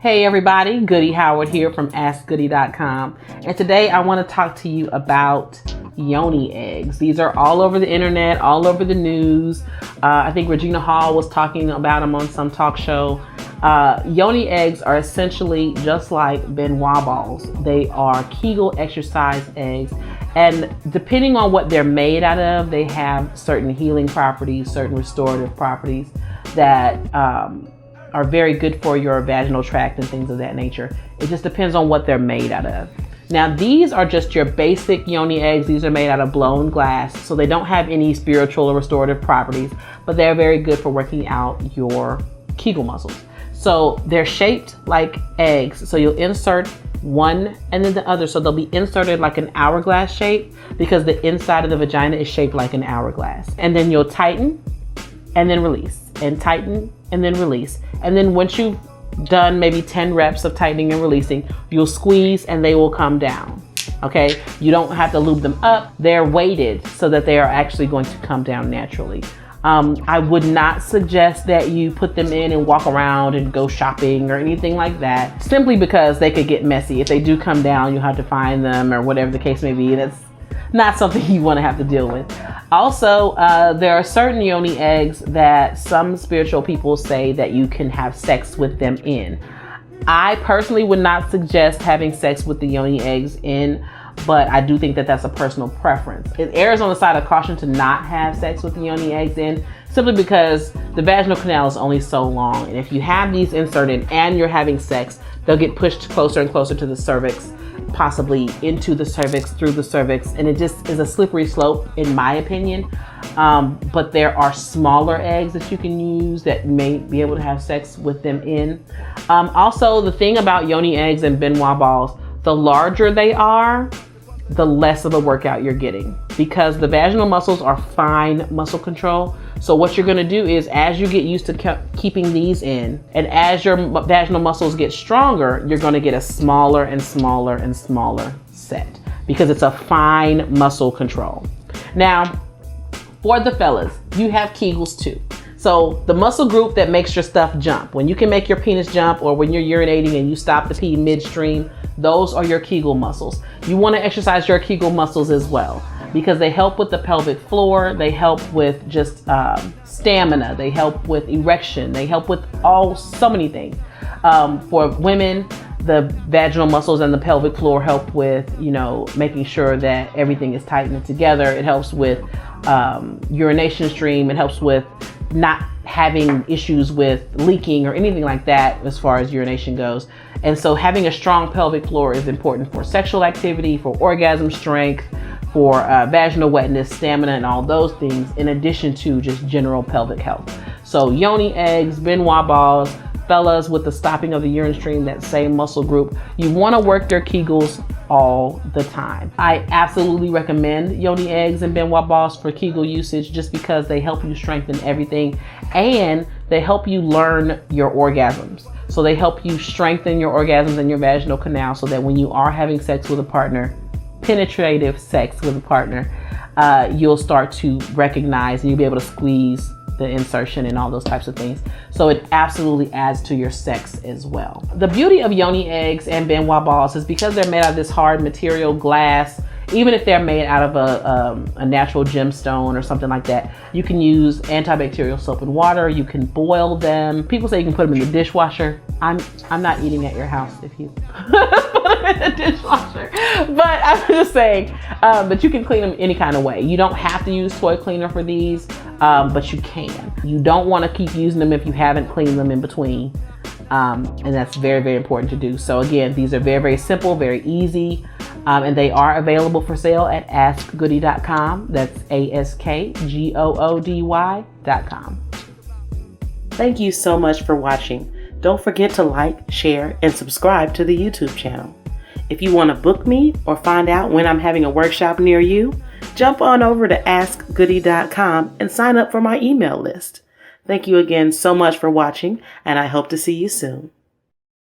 Hey everybody, Goody Howard here from AskGoody.com, and today I want to talk to you about Yoni eggs. These are all over the internet, all over the news. I think Regina Hall was talking about them on some talk show. Yoni eggs are essentially just like Benoit balls. They are Kegel exercise eggs, and depending on what they're made out of, they have certain healing properties, certain restorative properties that are very good for your vaginal tract and things of that nature. It just depends on what they're made out of. Now, these are just your basic Yoni eggs. These are made out of blown glass, so they don't have any spiritual or restorative properties, but they're very good for working out your Kegel muscles. So they're shaped like eggs. So you'll insert one and then the other. So they'll be inserted like an hourglass shape because the inside of the vagina is shaped like an hourglass. And then you'll tighten and then release, and tighten and then release. And then once you've done maybe 10 reps of tightening and releasing, you'll squeeze and they will come down. Okay, you don't have to lube them up. They're weighted so that they are actually going to come down naturally. I would not suggest that you put them in and walk around and go shopping or anything like that, simply because they could get messy. If they do come down, you'll have to find them or whatever the case may be. That's not something you want to have to deal with. Also, there are certain Yoni eggs that some spiritual people say that you can have sex with them in. I personally would not suggest having sex with the Yoni eggs in, but I do think that that's a personal preference. It errs on the side of caution to not have sex with the Yoni eggs in, simply because the vaginal canal is only so long. And if you have these inserted and you're having sex, they'll get pushed closer and closer to the cervix, possibly into the cervix, through the cervix, and it just is a slippery slope in my opinion. But there are smaller eggs that you can use that may be able to have sex with them in. Also, the thing about Yoni eggs and Benoit balls, the larger they are, the less of a workout you're getting, because the vaginal muscles are fine muscle control. So what you're going to do is, as you get used to keeping these in, and as your vaginal muscles get stronger, you're going to get a smaller and smaller and smaller set, because it's a fine muscle control. Now, for the fellas, you have Kegels too. So the muscle group that makes your stuff jump, when you can make your penis jump, or when you're urinating and you stop to pee midstream, those are your Kegel muscles. You want to exercise your Kegel muscles as well, because they help with the pelvic floor. They help with just stamina. They help with erection. They help with so many things. For women, the vaginal muscles and the pelvic floor help with, making sure that everything is tightened together. It helps with urination stream. It helps with not having issues with leaking or anything like that as far as urination goes. And so having a strong pelvic floor is important for sexual activity, for orgasm strength, for vaginal wetness, stamina, and all those things, in addition to just general pelvic health. So Yoni eggs, Benoit balls, fellas with the stopping of the urine stream, that same muscle group, you want to work their Kegels all the time. I absolutely recommend Yoni eggs and Benoit balls for Kegel usage, just because they help you strengthen everything and they help you learn your orgasms. So they help you strengthen your orgasms and your vaginal canal, so that when you are having sex with a partner, penetrative sex with a partner, you'll start to recognize and you'll be able to squeeze the insertion and all those types of things. So it absolutely adds to your sex as well. The beauty of Yoni eggs and Benoit balls is because they're made out of this hard material, glass. Even if they're made out of a natural gemstone or something like that, you can use antibacterial soap and water. You can boil them. People say you can put them in the dishwasher. I'm not eating at your house if you put them in the dishwasher, but I'm just saying, but you can clean them any kind of way. You don't have to use toy cleaner for these, but you can. You don't want to keep using them if you haven't cleaned them in between. And that's very, very important to do. So again, these are very, very simple, very easy. And they are available for sale at AskGoody.com. That's AskGoody.com. Thank you so much for watching. Don't forget to like, share, and subscribe to the YouTube channel. If you want to book me or find out when I'm having a workshop near you, jump on over to AskGoody.com and sign up for my email list. Thank you again so much for watching, and I hope to see you soon.